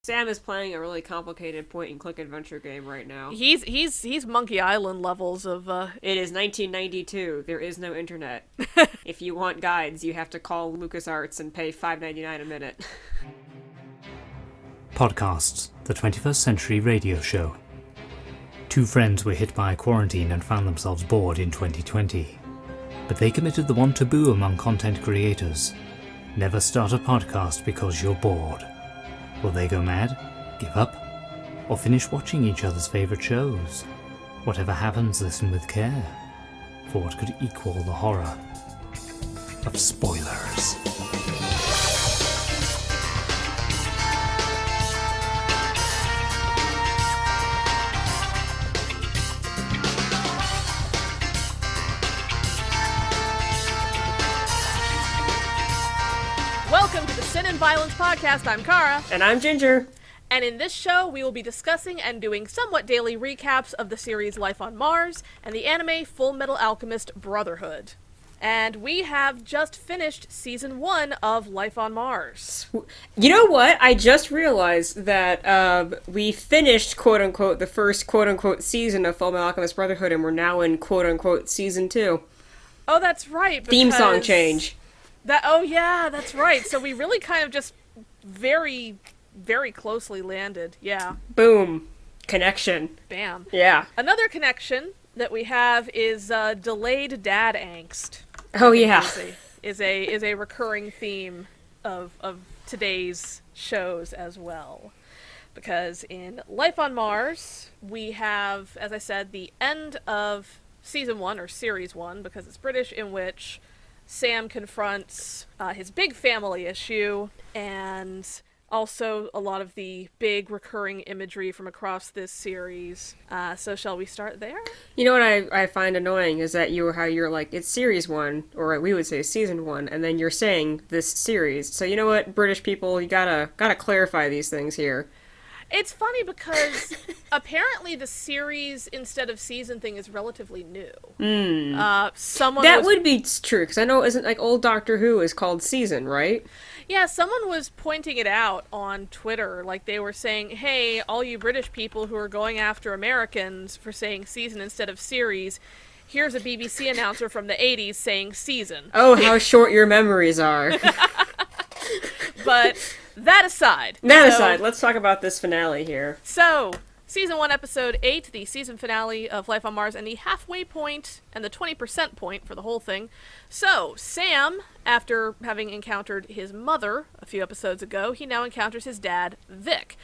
Sam is playing a really complicated point-and-click adventure game right now. He's Monkey Island levels of It is 1992. There is no internet. If you want guides, you have to call LucasArts and pay $5.99 a minute. Podcasts, the 21st Century Radio Show. Two friends were hit by quarantine and found themselves bored in 2020. But they committed the one taboo among content creators. Never start a podcast because you're bored. Will they go mad? Give up? Or finish watching each other's favourite shows? Whatever happens, listen with care. For what could equal the horror of spoilers? Welcome to the Sin and Violence Podcast. I'm Kara. And I'm Ginger. And in this show, we will be discussing and doing somewhat daily recaps of the series Life on Mars and the anime Fullmetal Alchemist Brotherhood. And we have just finished Season 1 of Life on Mars. You know what? I just realized that we finished, quote-unquote, the first, quote-unquote, season of Fullmetal Alchemist Brotherhood, and we're now in, quote-unquote, Season 2. Oh, that's right. Theme song change. Oh, yeah, that's right. So we really kind of just very closely landed. Yeah. Boom. Connection. Bam. Yeah. Another connection that we have is delayed dad angst. Oh, yeah. Is a recurring theme of today's shows as well. Because in Life on Mars, we have, as I said, the end of Season 1, or Series 1, because it's British, in which Sam confronts his big family issue, and also a lot of the big recurring imagery from across this series. So shall we start there? You know what I find annoying is that how you're like, it's Series 1, or we would say Season 1, and then you're saying this series. So you know what, British people, you gotta clarify these things here. It's funny because apparently the series instead of season thing is relatively new. That would be true, because I know isn't like old Doctor Who is called Season, right? Yeah, someone was pointing it out on Twitter. Like, they were saying, hey, all you British people who are going after Americans for saying season instead of series, here's a BBC announcer from the 80s saying season. Oh, how short your memories are. But that aside, let's talk about this finale here. So, Season 1, Episode 8, the season finale of Life on Mars, and the halfway point and the 20% point for the whole thing. So, Sam, after having encountered his mother a few episodes ago, he now encounters his dad, Vic.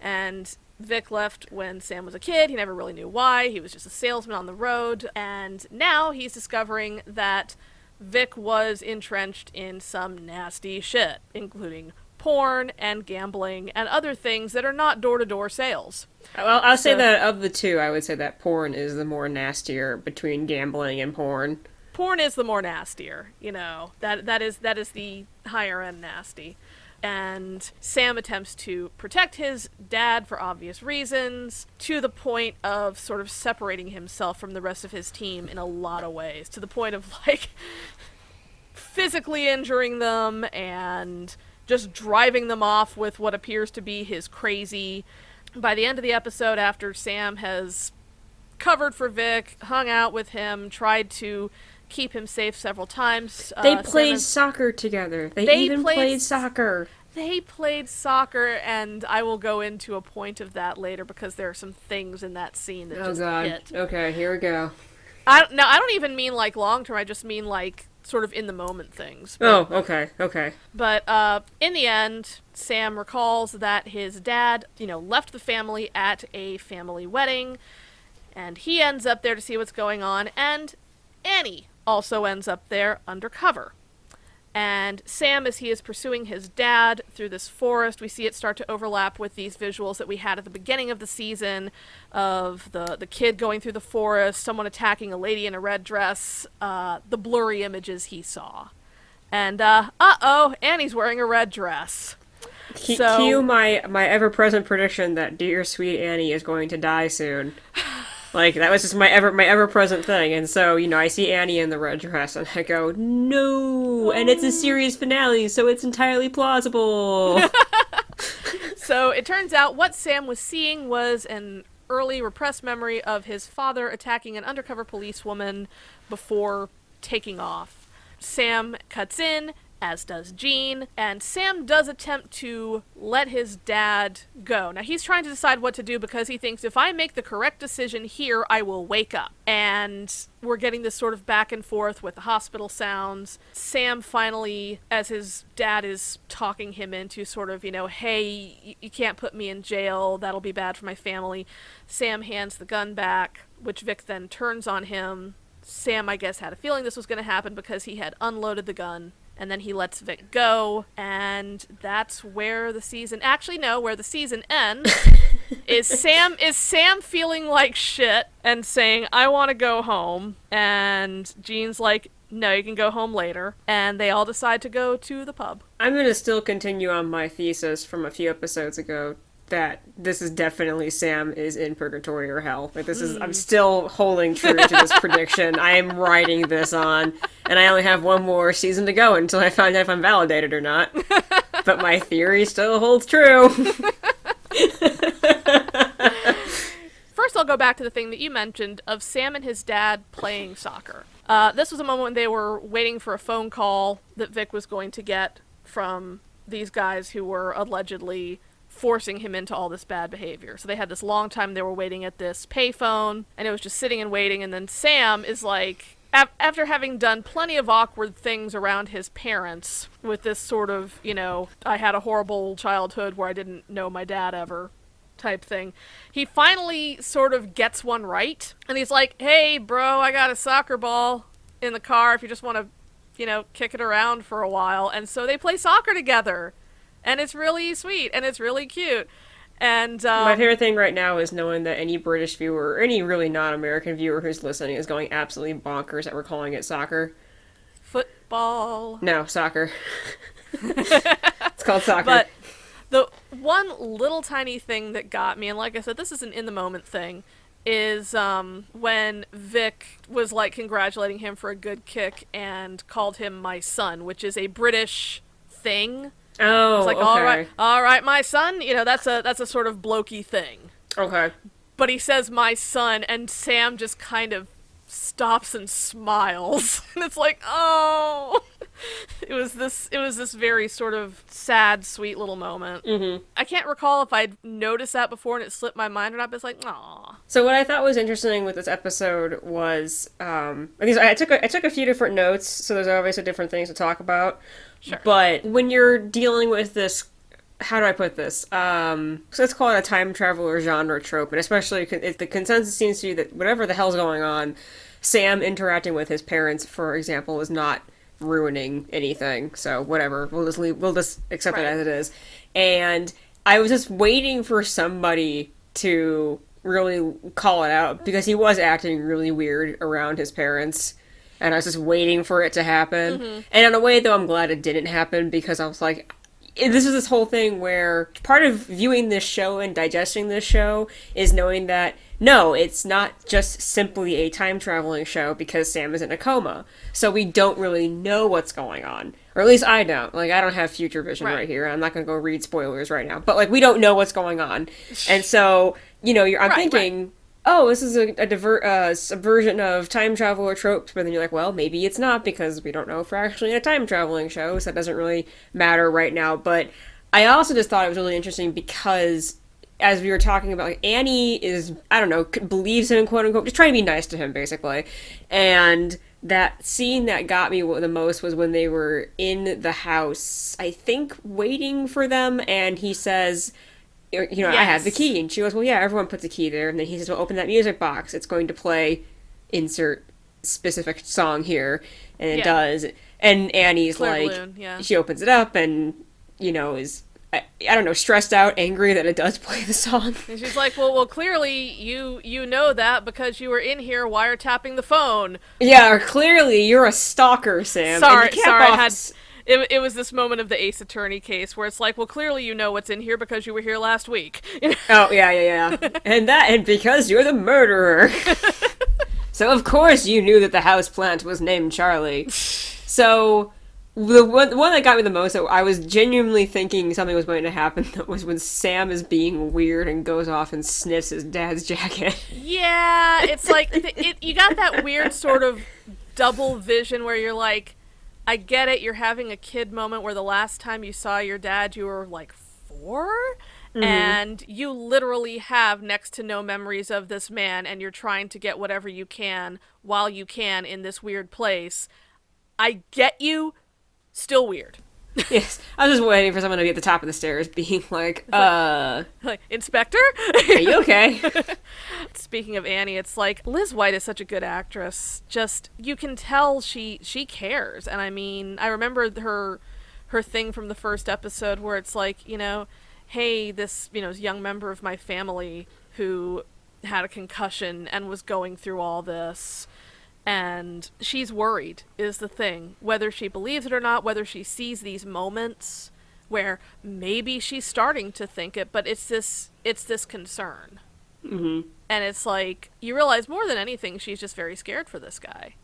And Vic left when Sam was a kid. He never really knew why. He was just a salesman on the road. And now he's discovering that Vic was entrenched in some nasty shit, including porn and gambling and other things that are not door-to-door sales. Well, I'll say that of the two, I would say that porn is the more nastier between gambling and porn. Porn is the more nastier, you know. That is the higher-end nasty. And Sam attempts to protect his dad for obvious reasons, to the point of sort of separating himself from the rest of his team in a lot of ways, to the point of, like, physically injuring them and just driving them off with what appears to be his crazy. By the end of the episode, after Sam has covered for Vic, hung out with him, tried to keep him safe several times. They played soccer together. They even played soccer. They played soccer, and I will go into a point of that later because there are some things in that scene that just hit. Okay, here we go. I don't even mean like long term. I just mean like sort of in the moment things. But, okay. But in the end, Sam recalls that his dad, left the family at a family wedding, and he ends up there to see what's going on, and Annie also ends up there undercover. And Sam, as he is pursuing his dad through this forest, we see it start to overlap with these visuals that we had at the beginning of the season of the kid going through the forest, someone attacking a lady in a red dress, the blurry images he saw. And, Annie's wearing a red dress. Cue my ever-present prediction that dear sweet Annie is going to die soon. Like, that was just my ever-present thing. And so, I see Annie in the red dress, and I go, no! And it's a series finale, so it's entirely plausible! So it turns out what Sam was seeing was an early repressed memory of his father attacking an undercover policewoman before taking off. Sam cuts in, as does Jean, and Sam does attempt to let his dad go. Now, he's trying to decide what to do because he thinks, if I make the correct decision here, I will wake up. And we're getting this sort of back and forth with the hospital sounds. Sam finally, as his dad is talking him into sort of, hey, you can't put me in jail, that'll be bad for my family. Sam hands the gun back, which Vic then turns on him. Sam, I guess, had a feeling this was going to happen because he had unloaded the gun. And then he lets Vic go, and that's where the season... Actually, no, where the season ends is Sam feeling like shit and saying, I want to go home. And Jean's like, no, you can go home later. And they all decide to go to the pub. I'm going to still continue on my thesis from a few episodes ago that this is definitely Sam is in purgatory or hell. Like, this is, I'm still holding true to this prediction. I am writing this on, and I only have one more season to go until I find out if I'm validated or not. But my theory still holds true. First, I'll go back to the thing that you mentioned of Sam and his dad playing soccer. This was a moment when they were waiting for a phone call that Vic was going to get from these guys who were allegedly forcing him into all this bad behavior. So they had this long time they were waiting at this payphone, and it was just sitting and waiting, and then Sam is like, after having done plenty of awkward things around his parents, with this sort of, I had a horrible childhood where I didn't know my dad ever type thing, he finally sort of gets one right, and he's like, hey, bro, I got a soccer ball in the car if you just want to, kick it around for a while. And so they play soccer together. And it's really sweet, and it's really cute. And my favorite thing right now is knowing that any British viewer, or any really non-American viewer who's listening, is going absolutely bonkers that we're calling it soccer. Football. No, soccer. It's called soccer. But the one little tiny thing that got me, and like I said, this is an in-the-moment thing, is when Vic was, congratulating him for a good kick and called him my son, which is a British thing. Oh, it's like, okay. all right, my son. That's a sort of blokey thing. Okay. But he says my son, and Sam just kind of stops and smiles, and it's like, oh. It was this very sort of sad, sweet little moment. Mm-hmm. I can't recall if I'd noticed that before and it slipped my mind or not, but it's like, aw. So what I thought was interesting with this episode was, I took a few different notes, so there's obviously different things to talk about. Sure. But when you're dealing with this, how do I put this? So let's call it a time traveler genre trope, and especially if the consensus seems to be that whatever the hell's going on, Sam interacting with his parents, for example, is not ruining anything. So whatever, we'll just accept it as it is. And I was just waiting for somebody to really call it out, because he was acting really weird around his parents. And I was just waiting for it to happen. Mm-hmm. And in a way, though, I'm glad it didn't happen, because I was like, this is this whole thing where part of viewing this show and digesting this show is knowing that, no, it's not just simply a time-traveling show because Sam is in a coma. So we don't really know what's going on. Or at least I don't. I don't have future vision right here. I'm not going to go read spoilers right now. But, we don't know what's going on. And so, I'm thinking... Right. Oh, this is a subversion of time travel or tropes, but then you're like, well, maybe it's not, because we don't know if we're actually in a time traveling show, so that doesn't really matter right now. But I also just thought it was really interesting because, as we were talking about, Annie is, believes him, quote unquote, just trying to be nice to him, basically. And that scene that got me the most was when they were in the house, I think, waiting for them, and he says... yes. I have the key. And she goes, well, yeah, everyone puts a key there. And then he says, well, open that music box. It's going to play insert specific song here. And it does. And Annie's she opens it up and, is, I don't know, stressed out, angry that it does play the song. And she's like, well, clearly you know that because you were in here wiretapping the phone. Yeah, or clearly you're a stalker, Sam. Sorry, It was this moment of the Ace Attorney case where it's like, well, clearly you know what's in here because you were here last week. Oh, yeah. and because you're the murderer. So, of course, you knew that the houseplant was named Charlie. So, The one that got me the most, that I was genuinely thinking something was going to happen, was when Sam is being weird and goes off and sniffs his dad's jacket. Yeah, it's like, you got that weird sort of double vision where you're like, I get it, you're having a kid moment where the last time you saw your dad, you were like 4? And you literally have next to no memories of this man, and you're trying to get whatever you can while you can in this weird place. I get you. Still weird. Yes, I was just waiting for someone to be at the top of the stairs being like, Like, Inspector? are you okay? Speaking of Annie, it's like, Liz White is such a good actress. Just, you can tell she cares. And I mean, I remember her thing from the first episode where it's like, you know, hey, this, you know, young member of my family who had a concussion and was going through all this. And she's worried, is the thing. Whether she believes it or not, whether she sees these moments where maybe she's starting to think it, but it's this concern. Mm-hmm. And it's like, you realize more than anything, she's just very scared for this guy.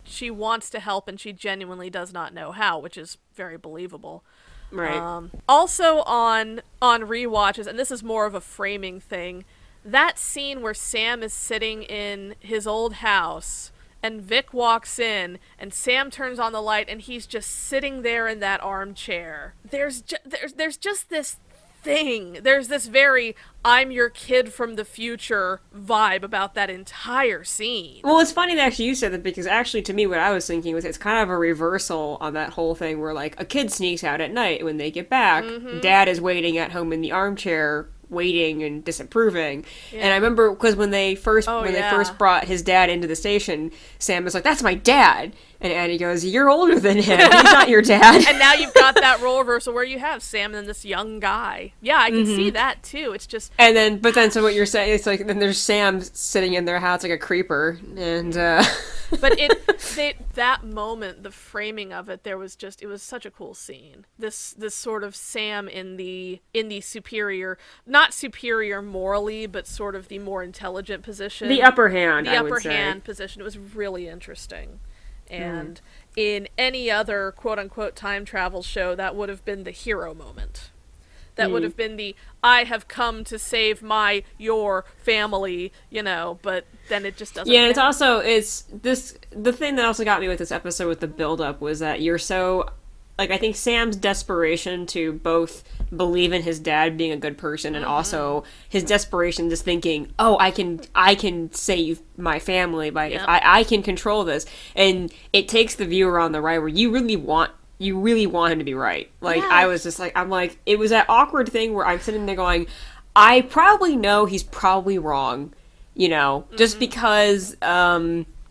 She wants to help, and she genuinely does not know how, which is very believable. Right. Also on rewatches, and this is more of a framing thing, that scene where Sam is sitting in his old house and Vic walks in and Sam turns on the light and he's just sitting there in that armchair. There's just this thing. There's this very I'm your kid from the future vibe about that entire scene. Well, it's funny that actually you said that, because actually to me what I was thinking was it's kind of a reversal on that whole thing where like a kid sneaks out at night. When they get back, dad is waiting at home in the armchair waiting and disapproving. Yeah. And I remember because when they first brought his dad into the station, Sam was like, that's my dad. And Annie goes, you're older than him. He's not your dad. And now you've got that role reversal where you have Sam and this young guy. Yeah, I can see that too. It's just... So what you're saying, it's like, then there's Sam sitting in their house like a creeper. And, But that moment, the framing of it, it was such a cool scene. This sort of Sam in the superior, not superior morally, but sort of the more intelligent position. The upper hand, I would say. The upper hand position. It was really interesting. And in any other quote-unquote time travel show, that would have been the hero moment. That would have been the, I have come to save your family, you know, but then it just doesn't. Yeah, the thing that also got me with this episode with the build-up was that you're so, like, I think Sam's desperation to both believe in his dad being a good person and also his desperation just thinking, oh, I can save my family if I can control this. And it takes the viewer on the right where you really want him to be right. Like, yeah. I was just like, it was that awkward thing where I'm sitting there going, I probably know he's probably wrong, you know, just because,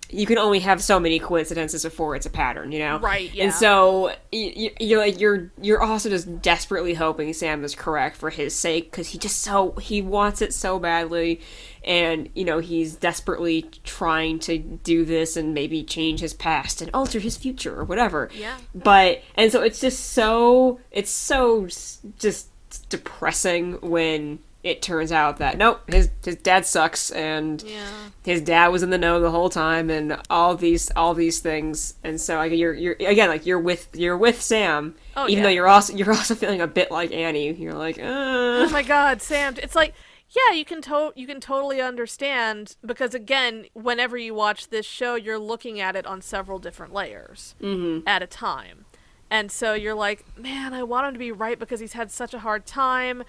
you can only have so many coincidences before it's a pattern, you know? Right, yeah. And so, you're also just desperately hoping Sam is correct for his sake, because he wants it so badly, and, you know, he's desperately trying to do this and maybe change his past and alter his future or whatever. Yeah. And so it's so just depressing when it turns out that nope, his dad sucks, and his dad was in the know the whole time, and all these things. And so you're with Sam, even though you're also feeling a bit like Annie. You're like, oh my God, Sam! It's like, yeah, you can totally understand, because again, whenever you watch this show, you're looking at it on several different layers at a time, and so you're like, man, I want him to be right because he's had such a hard time.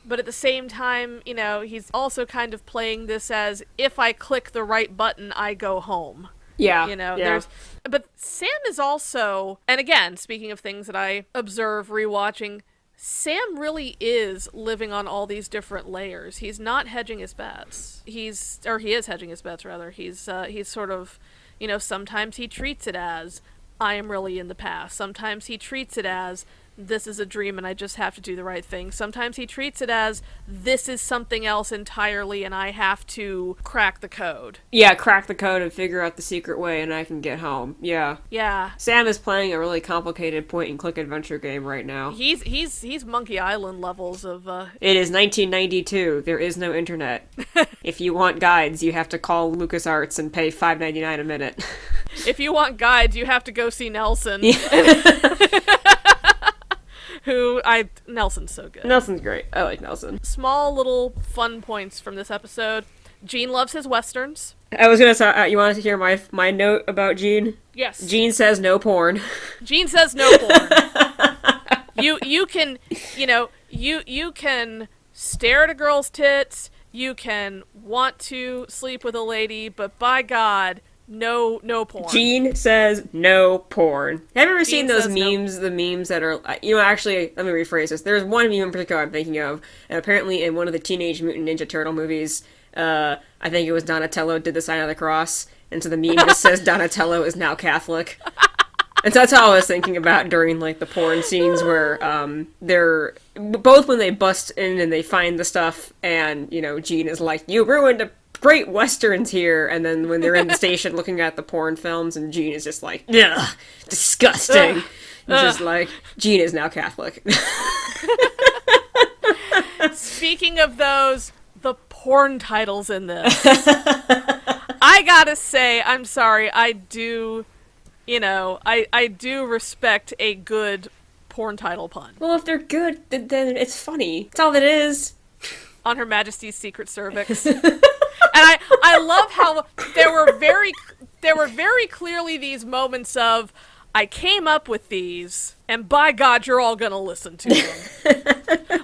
But at the same time, you know, he's also kind of playing this as, if I click the right button, I go home. Yeah. You know, but Sam is also, and again, speaking of things that I observe rewatching, Sam really is living on all these different layers. He's not hedging his bets. He is hedging his bets, rather. He's sort of, you know, sometimes he treats it as, I am really in the past. Sometimes he treats it as, this is a dream and I just have to do the right thing. Sometimes he treats it as, this is something else entirely and I have to crack the code. Yeah, crack the code and figure out the secret way and I can get home. Yeah. Yeah. Sam is playing a really complicated point-and-click adventure game right now. He's Monkey Island levels of... It is 1992. There is no internet. If you want guides, you have to call LucasArts and pay $5.99 a minute. if you want guides, you have to go see Nelson. Nelson's so good. Nelson's great. I like Nelson. Small little fun points from this episode. Gene loves his westerns. I was gonna say, you want to hear my note about Gene? Yes. Gene says no porn. Gene says no porn. You can, you can stare at a girl's tits, you can want to sleep with a lady, but by God, no porn. Gene says no porn. Have you ever seen those memes, no. the memes that are, actually, let me rephrase this. There's one meme in particular I'm thinking of, and apparently in one of the Teenage Mutant Ninja Turtle movies, I think it was Donatello did the sign of the cross, and so the meme just says Donatello is now Catholic. And so that's how I was thinking about during, like, the porn scenes where, they're, both when they bust in and they find the stuff, and, Gene is like, you ruined a great westerns here, and then when they're in the station looking at the porn films, and Gene is just like, ugh, disgusting. Just like, Gene is now Catholic. Speaking of those, the porn titles in this. I gotta say, I'm sorry, I do respect a good porn title pun. Well, if they're good, then it's funny. That's all that is. On Her Majesty's Secret Cervix. And I love how there were very clearly these moments of, I came up with these, and by God, you're all gonna listen to them.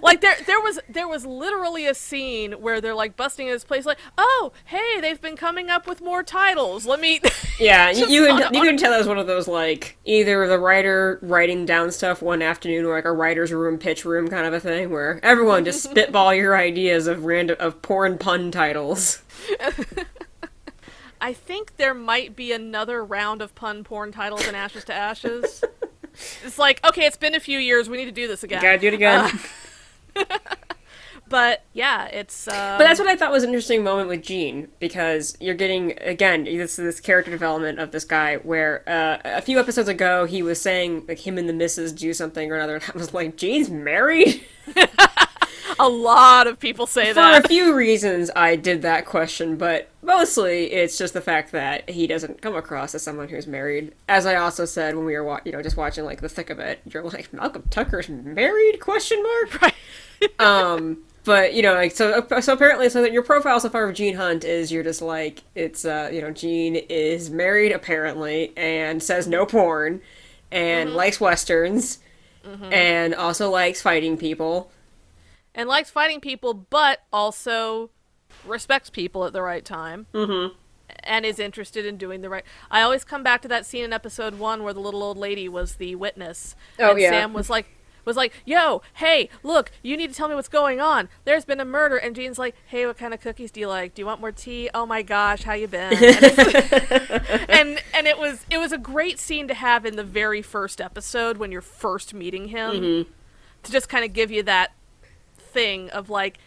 Like there was literally a scene where they're like busting in this place, like, oh, hey, they've been coming up with more titles. Let me. Yeah, you can tell it was one of those, like, either the writer writing down stuff one afternoon, or like a writer's room, pitch room kind of a thing, where everyone just spitball your ideas of porn pun titles. I think there might be another round of pun porn titles in Ashes to Ashes. It's like, okay, it's been a few years, we need to do this again. Gotta do it again. But, yeah, it's... But that's what I thought was an interesting moment with Gene, because you're getting, again, this character development of this guy, where a few episodes ago he was saying, like, him and the missus do something or another, and I was like, Gene's married? A lot of people say that. For a few reasons I did that question, but mostly it's just the fact that he doesn't come across as someone who's married. As I also said when we were just watching, like, the thick of it, you're like, Malcolm Tucker's married? Question mark? Right. But, like, so apparently, so that your profile so far of Gene Hunt is you're just like, it's, Gene is married, apparently, and says no porn, and likes westerns, and also likes fighting people. And likes fighting people, but also respects people at the right time. Mm-hmm. And is interested in doing the right... I always come back to that scene in episode 1 where the little old lady was the witness. Oh, and yeah. Sam was like, yo, hey, look, you need to tell me what's going on. There's been a murder. And Gene's like, hey, what kind of cookies do you like? Do you want more tea? Oh my gosh, how you been? And, and it was a great scene to have in the very first episode when you're first meeting him. Mm-hmm. To just kind of give you that thing of, like,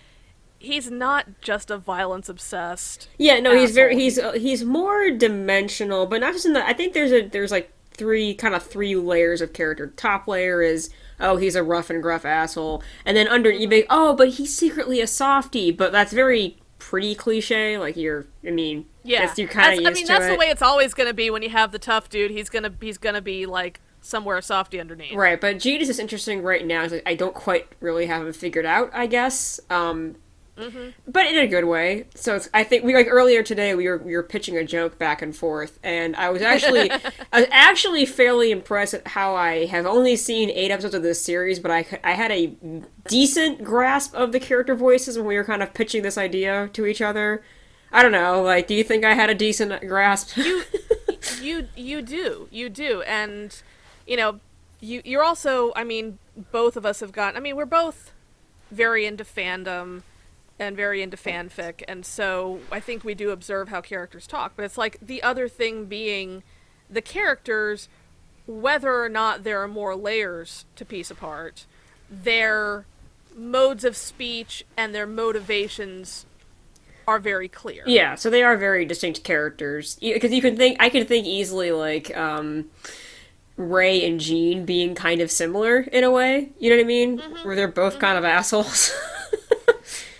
he's not just a violence obsessed. Yeah, no, asshole. He's more dimensional, but not just in the... I think there's like three layers of character. Top layer is, oh, he's a rough and gruff asshole, and then under you make, oh, but he's secretly a softie, but that's very pretty cliche. Like, you're kind of used to it. That's the way it's always going to be when you have the tough dude. He's gonna be like somewhere softy underneath. Right, but Gene is just interesting right now. Like, I don't quite really have him figured out, I guess. But in a good way. So I think earlier today we were pitching a joke back and forth, and I was actually fairly impressed at how I have only seen 8 episodes of this series, but I had a decent grasp of the character voices when we were kind of pitching this idea to each other. I don't know, like, do you think I had a decent grasp? You do, and you're also, both of us have gotten, we're both very into fandom and very into fanfic, and so I think we do observe how characters talk, but it's like the other thing being the characters, whether or not there are more layers to piece apart, their modes of speech and their motivations are very clear. Yeah, so they are very distinct characters, because I can think easily, like, Ray and Gene being kind of similar in a way, you know what I mean? Mm-hmm. Where they're both kind of assholes.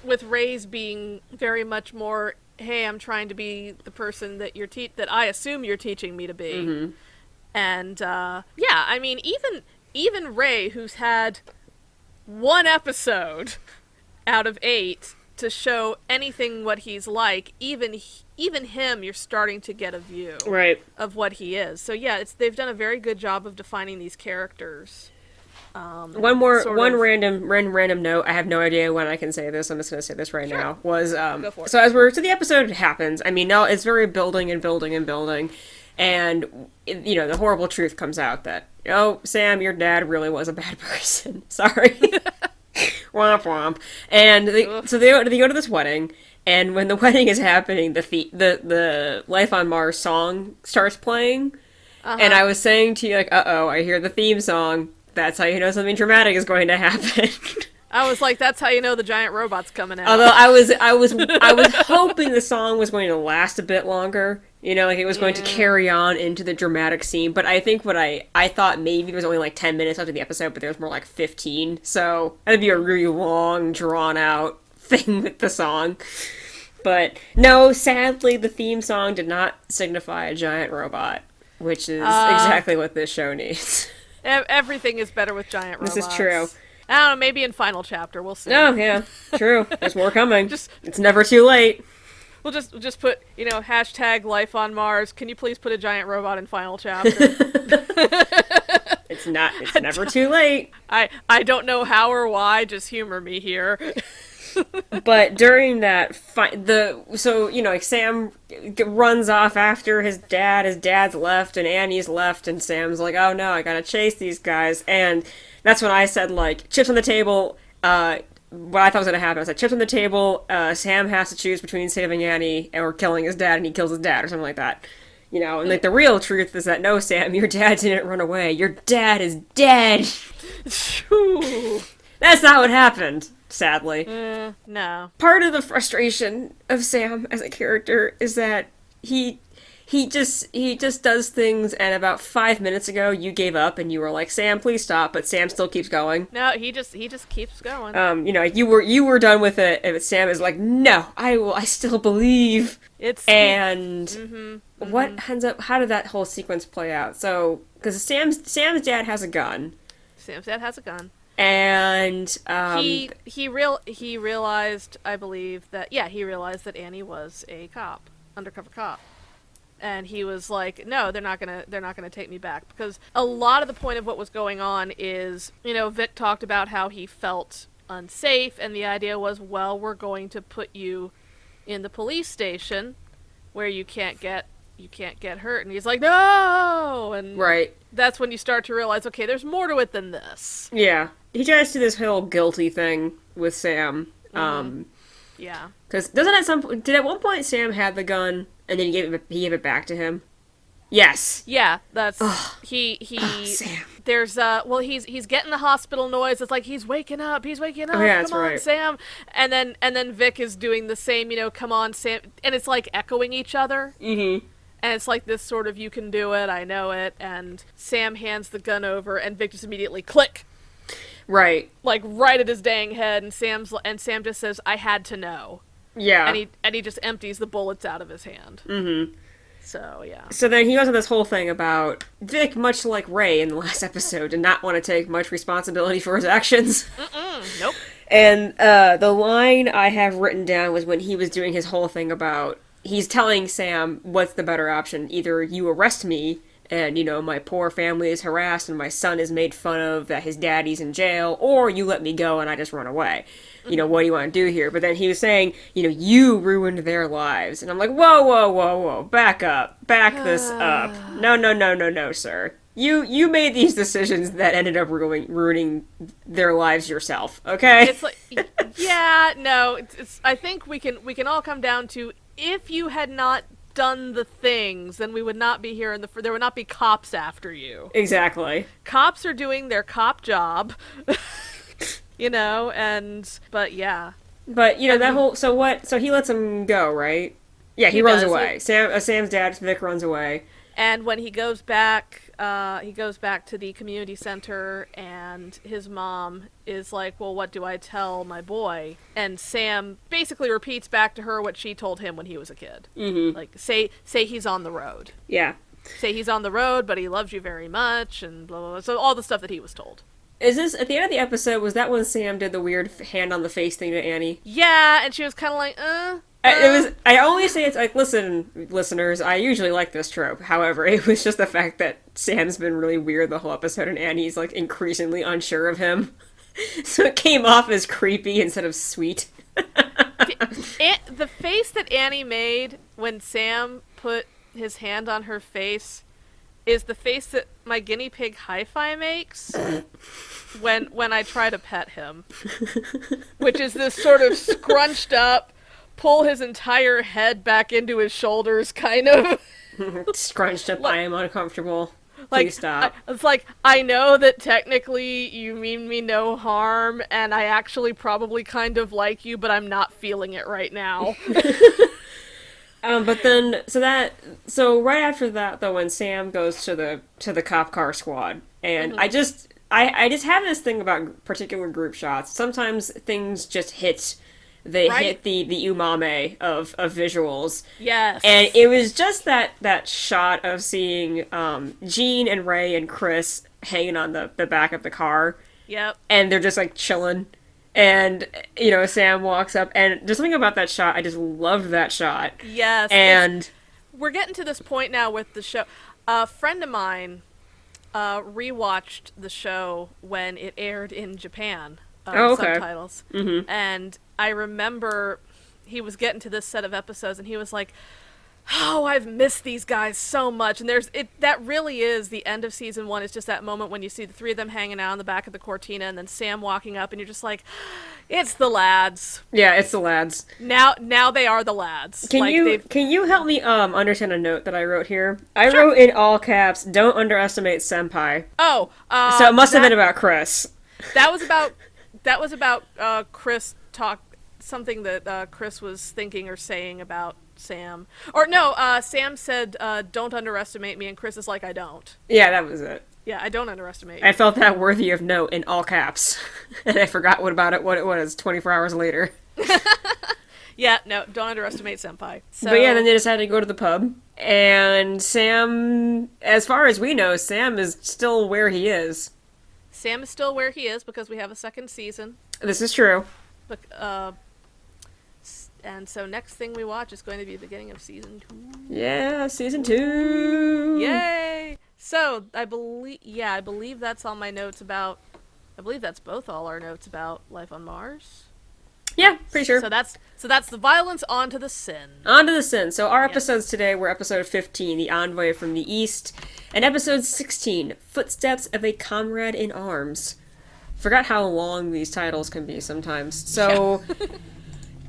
With Ray's being very much more hey, I'm trying to be the person that that I assume you're teaching me to be. Mm-hmm. And yeah, I mean, even Ray, who's had one episode out of 8 to show anything what he's like, even him, you're starting to get a view Right. of what he is. So yeah, they've done a very good job of defining these characters. One random note. I have no idea when I can say this. I'm just going to say this right Sure. now. Was Go for it. so the episode happens. I mean, now it's very building and building and building, and the horrible truth comes out that Sam, your dad really was a bad person. Sorry. Womp womp. And so they go to this wedding, and when the wedding is happening, the Life on Mars song starts playing, and I was saying to you like, I hear the theme song. That's how you know something dramatic is going to happen. I was like, that's how you know the giant robot's coming out. Although I was hoping the song was going to last a bit longer. Like it was going to carry on into the dramatic scene. But I think what I thought maybe there was only like 10 minutes left of the episode, but there was more like 15. So that'd be a really long, drawn out thing with the song. But no, sadly, the theme song did not signify a giant robot, which is exactly what this show needs. Everything is better with giant robots. This is true. I don't know, maybe in final chapter, we'll see. Oh, yeah, true. There's more coming. It's never too late. We'll just put, hashtag Life on Mars. Can you please put a giant robot in final chapter? It's never too late. I don't know how or why, just humor me here. But during that Sam runs off after his dad. His dad's left and Annie's left, and Sam's like, oh no, I gotta chase these guys. And that's when I said, like, chips on the table. What I thought was gonna happen, I said, chips on the table. Sam has to choose between saving Annie or killing his dad, and he kills his dad or something like that. And like the real truth is that no, Sam, your dad didn't run away. Your dad is dead. That's not what happened. Sadly. No. Part of the frustration of Sam as a character is that he just does things, and about 5 minutes ago you gave up and you were like, Sam, please stop, but Sam still keeps going. No, he just keeps going. You were done with it, and Sam is like, no, I still believe. What ends up, how did that whole sequence play out? So, because Sam's dad has a gun. Sam's dad has a gun. And he realized, I believe, that he realized that Annie was a cop, undercover cop, and he was like, no, they're not gonna take me back, because a lot of the point of what was going on is, Vic talked about how he felt unsafe, and the idea was, well, we're going to put you in the police station where you can't get hurt, and he's like, no, and right. That's when you start to realize, okay, there's more to it than this. Yeah. He tries to do this whole guilty thing with Sam. Yeah. Because did at one point Sam had the gun and then he gave it back to him? Yes. Yeah, that's Sam. There's he's getting the hospital noise. It's like he's waking up. Oh yeah, that's come on, right. Sam. And then Vic is doing the same, come on, Sam, and it's like echoing each other. Mm-hmm. And it's like this sort of, you can do it, I know it, and Sam hands the gun over and Vic just immediately click. Right. Like right at his dang head, and Sam just says, I had to know. Yeah. And he just empties the bullets out of his hand. Mm-hmm. So, yeah. So then he goes on this whole thing about Vic, much like Ray in the last episode, did not want to take much responsibility for his actions. Nope. And the line I have written down was when he was doing his whole thing about, he's telling Sam, what's the better option? Either you arrest me, and, my poor family is harassed, and my son is made fun of, that his daddy's in jail, or you let me go and I just run away. What do you want to do here? But then he was saying, you ruined their lives. And I'm like, whoa, back up. Back this up. No, sir. You made these decisions that ended up ruining their lives yourself, okay? It's like, yeah, no, it's I think we can all come down to, if you had not done the things, then we would not be here, there would not be cops after you. Exactly. Cops are doing their cop job. But yeah. But, that whole, so he lets him go, right? Yeah, he runs away. Sam's dad, Vic, runs away. And when he goes back to the community center, and his mom is like, well, what do I tell my boy? And Sam basically repeats back to her what she told him when he was a kid. Mm-hmm. Like, say he's on the road. Yeah. Say he's on the road, but he loves you very much, and blah, blah, blah. So all the stuff that he was told. Is this, at the end of the episode, was that when Sam did the weird hand on the face thing to Annie? Yeah, and she was kind of like, I only say it's like, listen, listeners, I usually like this trope. However, it was just the fact that Sam's been really weird the whole episode, and Annie's, like, increasingly unsure of him. So it came off as creepy instead of sweet. The face that Annie made when Sam put his hand on her face is the face that my guinea pig Hi-Fi makes when I try to pet him. Which is this sort of scrunched up, pull his entire head back into his shoulders kind of. Scrunched up, I am uncomfortable. Like, Please stop. It's like, I know that technically you mean me no harm, and I actually probably kind of like you, but I'm not feeling it right now. But then, so right after that, though, when Sam goes to the cop car squad, and I just have this thing about particular group shots. Sometimes things just hit. They hit the umame of visuals. Yes. And it was just that shot of seeing Jean and Ray and Chris hanging on the back of the car. Yep. And they're just, like, chilling. And, you know, Sam walks up, and there's something about that shot. I just loved that shot. Yes. And we're getting to this point now with the show. A friend of mine rewatched the show when it aired in Japan. Subtitles. Mm-hmm. And I remember he was getting to this set of episodes, and he was like, oh, I've missed these guys so much. And that really is the end of season 1. It's just that moment when you see the three of them hanging out on the back of the Cortina, and then Sam walking up, and you're just like, it's the lads. Yeah, it's the lads. Now they are the lads. Can you help me understand a note that I wrote here? I wrote in all caps, don't underestimate Senpai. Oh, so it must have been about Chris. That was about Chris something that Chris was thinking or saying about Sam. Or no, Sam said, don't underestimate me, and Chris is like, I don't. Yeah, that was it. Yeah, I don't underestimate you. I felt that worthy of note in all caps. And I forgot what it was 24 hours later. Yeah, no, don't underestimate Senpai. So, but yeah, then they decided to go to the pub. And Sam, as far as we know, Sam is still where he is. Sam is still where he is because we have a second season. This is true. But, and so next thing we watch is going to be the beginning of season 2. Yeah, season 2. Yay! So I believe that's all my notes about. I believe that's both all our notes about life on Mars. Yeah, pretty sure. So that's the violence onto the sin. On to the sin. So our episodes today were episode 15, The Envoy from the East, and episode 16, Footsteps of a Comrade in Arms. Forgot how long these titles can be sometimes. So,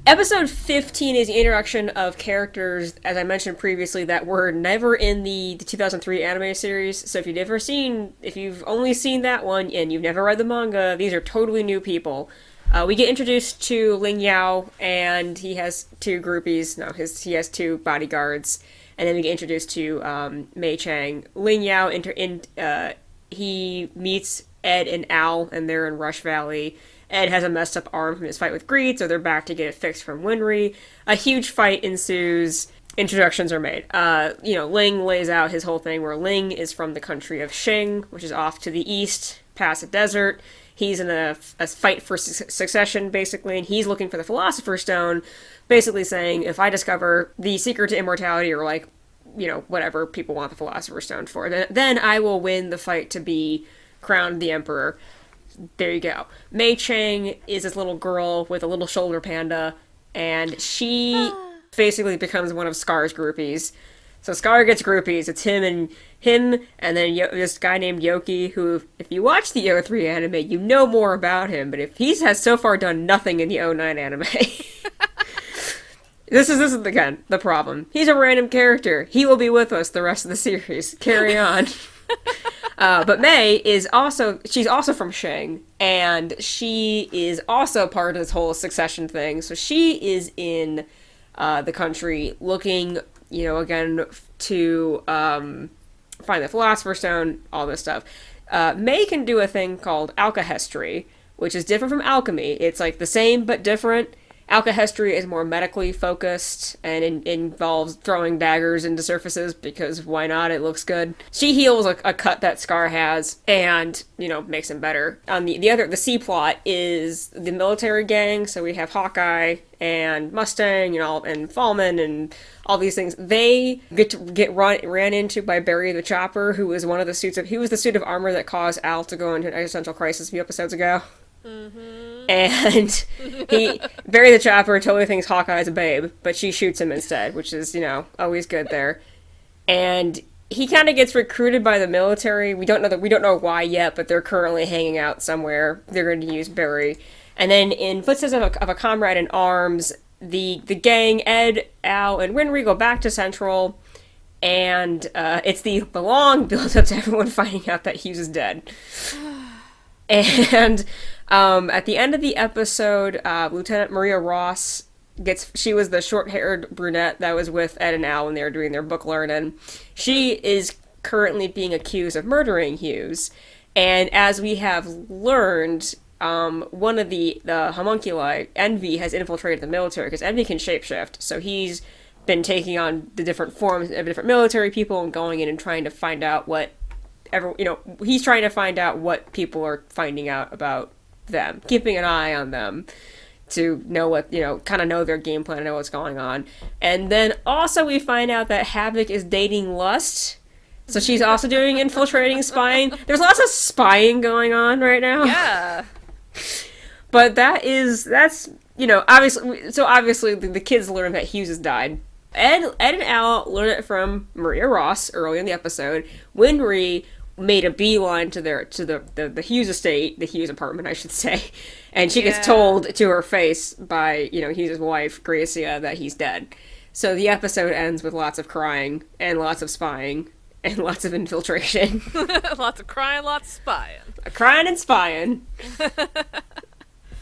episode 15 is the introduction of characters, as I mentioned previously, that were never in the 2003 anime series. So if you've only seen that one and you've never read the manga, these are totally new people. We get introduced to Ling Yao, and he has two groupies. No, he has two bodyguards. And then we get introduced to Mei Chang. Ling Yao, he meets Ed and Al, and they're in Rush Valley. Ed has a messed up arm from his fight with Greed, so they're back to get it fixed from Winry. A huge fight ensues. Introductions are made. Ling lays out his whole thing where Ling is from the country of Xing, which is off to the east, past a desert. He's in a fight for succession, basically, and he's looking for the Philosopher's Stone, basically saying, if I discover the secret to immortality, or, like, whatever people want the Philosopher's Stone for, then I will win the fight to be crowned the Emperor. There you go. Mei Chang is this little girl with a little shoulder panda, and she basically becomes one of Scar's groupies. So Scar gets groupies. It's him, and then this guy named Yoki, who, if you watch the 03 anime, you know more about him, but he has so far done nothing in the 09 anime. This is again, the problem. He's a random character. He will be with us the rest of the series. Carry on. But Mei she's also from Shang, and she is also part of this whole succession thing. So she is in the country looking again, to find the Philosopher's Stone, all this stuff. May can do a thing called alkahestry, which is different from alchemy. It's like the same but different. Alkahestry is more medically focused and involves throwing daggers into surfaces because why not? It looks good. She heals a cut that Scar has and, makes him better. On the C plot is the military gang. So we have Hawkeye and Mustang and Fallman and all these things. They get ran into by Barry the Chopper, who was one of the he was the suit of armor that caused Al to go into an existential crisis a few episodes ago. Mm-hmm. And Barry the Chopper totally thinks Hawkeye's a babe, but she shoots him instead, which is, always good there. And he kind of gets recruited by the military. We don't know why yet, but they're currently hanging out somewhere. They're going to use Barry. And then in footsteps of a comrade in arms, the gang, Ed, Al, and Winry go back to Central, and it's the long build-up to everyone finding out that Hughes is dead. And at the end of the episode, Lieutenant Maria Ross she was the short-haired brunette that was with Ed and Al when they were doing their book learning. She is currently being accused of murdering Hughes. And as we have learned, one of the homunculi, Envy, has infiltrated the military, because Envy can shapeshift. So he's been taking on the different forms of different military people and going in and trying to find out he's trying to find out what people are finding out about them, keeping an eye on them to know what, kind of know their game plan and know what's going on. And then also we find out that Havoc is dating Lust. So she's also doing infiltrating spying. There's lots of spying going on right now. Yeah. But that's, obviously the kids learn that Hughes has died. Ed and Al learned it from Maria Ross early in the episode. Winry made a beeline to the Hughes estate, the Hughes apartment, I should say, and she gets told to her face by Hughes' wife Gracia that he's dead. So the episode ends with lots of crying and lots of spying and lots of infiltration. Lots of crying, lots of spying. Crying and spying.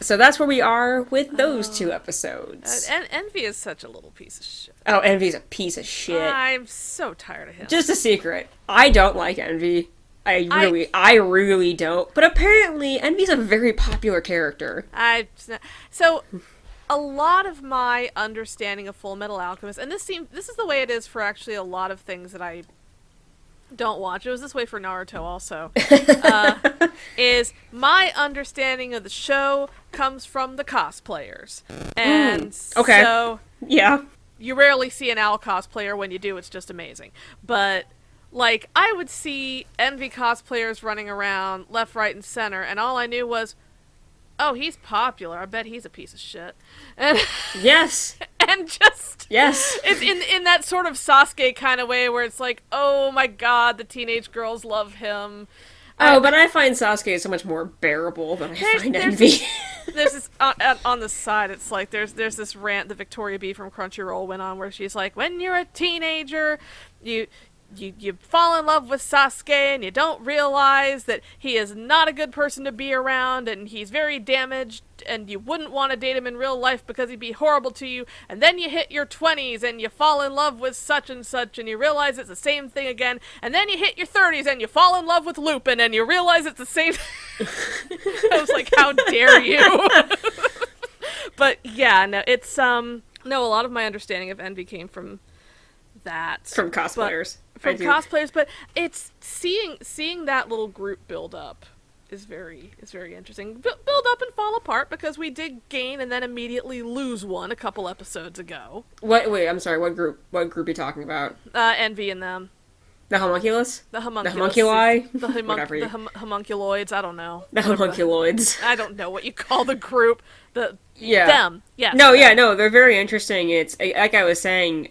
So that's where we are with those two episodes. Envy is such a little piece of shit. Oh, Envy's a piece of shit. I'm so tired of him. Just a secret. I don't like Envy. I really don't. But apparently, Envy's a very popular character. So, a lot of my understanding of Fullmetal Alchemist, and this is the way it is for actually a lot of things that I don't watch. It was this way for Naruto also. Is my understanding of the show comes from the cosplayers. And okay. So yeah. You rarely see an Al cosplayer. When you do, it's just amazing. But I would see Envy cosplayers running around left, right, and center, and all I knew was, oh, he's popular. I bet he's a piece of shit. And yes. And just... Yes. It's in that sort of Sasuke kind of way where it's like, oh my god, the teenage girls love him. But I find Sasuke so much more bearable than I find Envy. There's this, on the side, it's like, there's this rant that Victoria B. from Crunchyroll went on where she's like, when you're a teenager, you fall in love with Sasuke and you don't realize that he is not a good person to be around and he's very damaged and you wouldn't want to date him in real life because he'd be horrible to you, and then you hit your 20s and you fall in love with such and such and you realize it's the same thing again, and then you hit your 30s and you fall in love with Lupin and you realize it's the same. I was like, how dare you? But yeah, no, it's a lot of my understanding of Envy came from that. From cosplayers. But it's seeing that little group build up is very interesting. Build up and fall apart because we did gain and then immediately lose one a couple episodes ago. Wait, I'm sorry, what group are you talking about? Envy and them. The homunculus? The homunculi? The homunculoids, I don't know. The homunculoids. I don't know what you call the group. Them. Yes. No, they're very interesting. It's, like I was saying,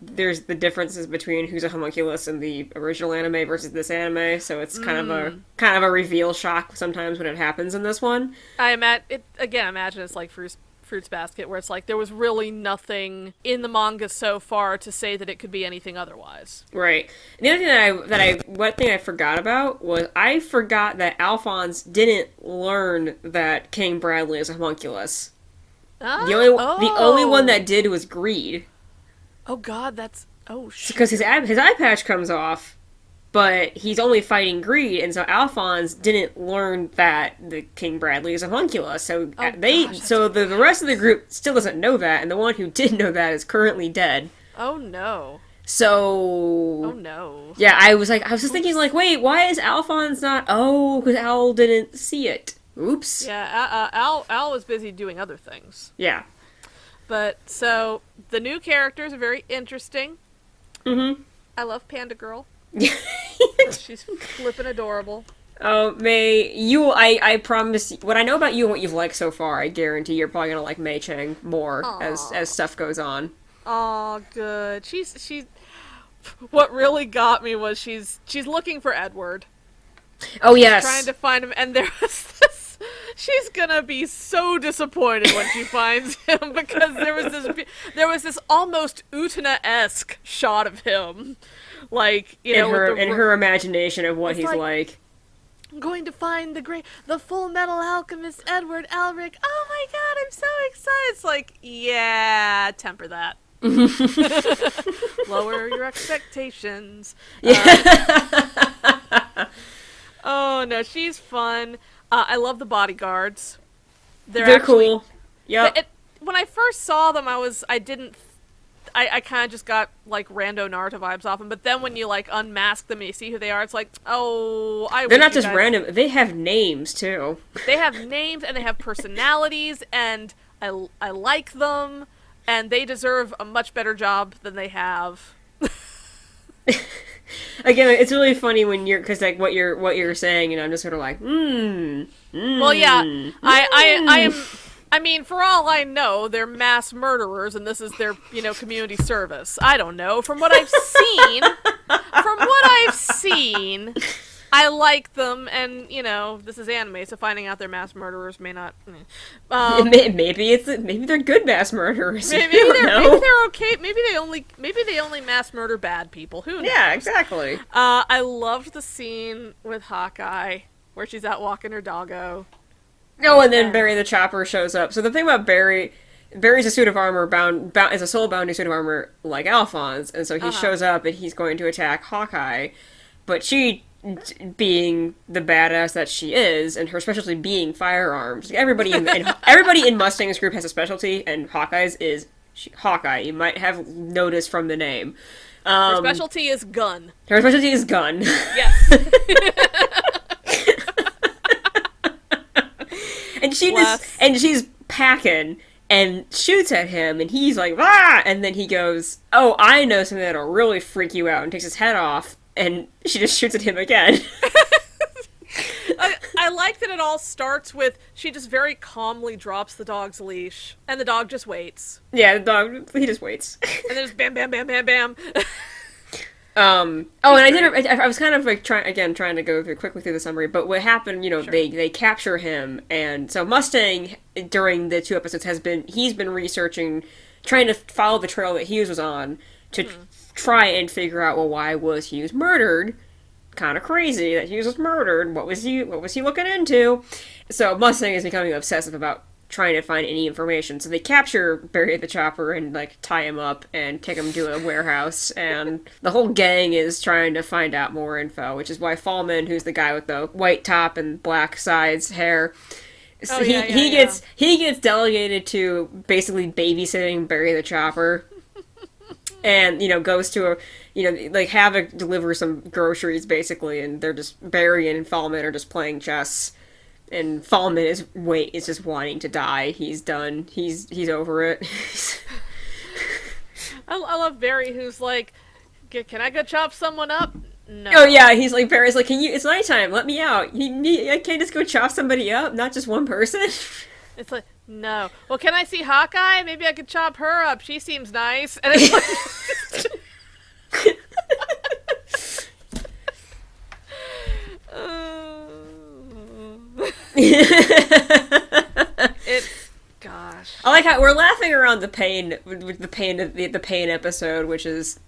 there's the differences between who's a homunculus in the original anime versus this anime, so it's kind of a reveal shock sometimes when it happens in this one. I imagine it's like Fruits Basket, where it's like there was really nothing in the manga so far to say that it could be anything otherwise. Right. And the other thing one thing I forgot about was I forgot that Alphonse didn't learn that King Bradley is a homunculus. The only one that did was Greed. Oh God, that's shit. because his eye patch comes off, but he's only fighting greed, and so Alphonse didn't learn that the King Bradley is a homunculus. So the rest of the group still doesn't know that, and the one who did know that is currently dead. Oh no. So Oh no. yeah, I was just thinking like, wait, why is Alphonse not? Oh, because Al didn't see it. Oops. Yeah, Al was busy doing other things. Yeah. But so the new characters are very interesting. Mm-hmm. I love Panda Girl. She's flippin' adorable. Oh, May, I promise, what I know about you and what you've liked so far, I guarantee you're probably gonna like Mei Chang more as stuff goes on. Oh, good. She's. What really got me was she's looking for Edward. Oh, yes. Trying to find him, and there was this. She's gonna be so disappointed when she finds him because there was this almost Utena-esque shot of him, like in her imagination of what he's like. I'm going to find the Fullmetal Alchemist Edward Elric. Oh my God, I'm so excited! It's like, yeah, temper that. Lower your expectations. Oh no, she's fun. I love the bodyguards. They're cool. Yep. When I first saw them, I kind of just got like rando Naruto vibes off them. But then when you like unmask them and you see who they are, it's like, oh, they're not just random. They have names too. They have names and they have personalities, and I like them, and they deserve a much better job than they have. Again, it's really funny when because like what you're saying, and I'm just sort of like, Well, yeah, I mean, for all I know, they're mass murderers, and this is their, community service. I don't know. From what I've seen, I like them, and this is anime, so finding out they're mass murderers may not. Maybe they're good mass murderers. Maybe they're okay. Maybe they only mass murder bad people. Who knows? Yeah, exactly. I loved the scene with Hawkeye where she's out walking her doggo. Oh, and then Barry the Chopper shows up. So the thing about Barry's a suit of armor bound is a soul-bounding suit of armor like Alphonse, and so he shows up and he's going to attack Hawkeye, but she, being the badass that she is, and her specialty being firearms. Everybody in Mustang's group has a specialty, and Hawkeye's is Hawkeye. You might have noticed from the name. Her specialty is gun. Her specialty is gun. Yes. And she's packing and shoots at him, and he's like, "Ah!" And then he goes, "Oh, I know something that'll really freak you out," and takes his head off, and she just shoots at him again. I like that it all starts with she just very calmly drops the dog's leash, and the dog just waits. Yeah, the dog, he just waits. And then just bam, bam, bam, bam, bam. And I was kind of like trying to go quickly through the summary, but what happened, Sure. they capture him, and so Mustang, during the 2 episodes, he's been researching, trying to follow the trail that Hughes was on, to try and figure out, well, why was Hughes murdered? Kind of crazy that Hughes was murdered. What was he looking into? So Mustang is becoming obsessive about trying to find any information. So they capture Barry the Chopper and like tie him up and take him to a warehouse, and the whole gang is trying to find out more info, which is why Fallman, who's the guy with the white top and black sides hair, he gets delegated to basically babysitting Barry the Chopper. And, goes to deliver some groceries, basically, and they're just, Barry and Fallman are just playing chess, and Fallman is just wanting to die. He's done. He's over it. I love Barry, who's like, can I go chop someone up? No. Oh, yeah, he's like, Barry's like, it's nighttime, let me out. I can't just go chop somebody up, not just one person. It's like, no. Well, can I see Hawkeye? Maybe I could chop her up. She seems nice. And it's like... It's... Gosh. I like how we're laughing around the pain, with the pain episode, which is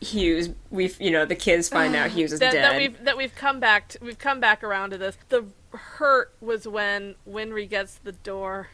Hughes. The kids find out Hughes is dead. We've come back around to this. The hurt was when Winry gets the door,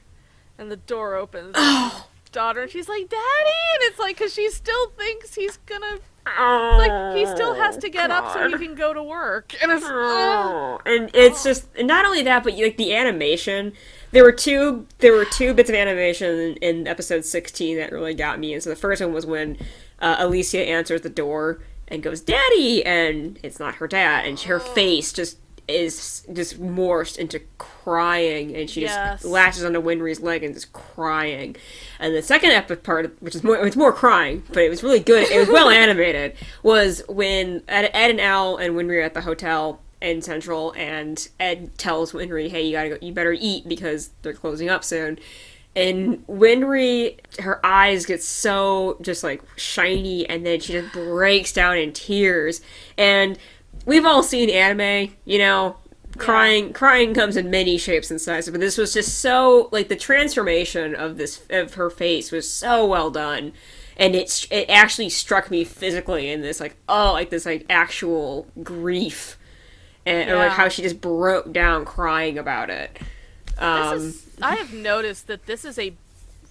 and the door opens. Oh, daughter, and she's like, "Daddy!" And it's like, because she still thinks he's gonna. It's like, he still has to get up so he can go to work. And it's... And it's just, not only that, but like the animation. There were two bits of animation in episode 16 that really got me. And so the first one was when Alicia answers the door and goes, "Daddy!" And it's not her dad. And her face just morphed into crying, and she just latches onto Winry's leg and is crying. And the second part, which is more crying, but it was really good, it was well animated, was when Ed and Al and Winry are at the hotel in Central, and Ed tells Winry, "Hey, you better eat because they're closing up soon." And Winry, her eyes get so just like shiny, and then she just breaks down in tears. And we've all seen anime, you know, crying comes in many shapes and sizes, but this was just so, like, the transformation of her face was so well done. And it actually struck me physically in this, like, this, like, actual grief. And or, like, how she just broke down crying about it. I have noticed that this is a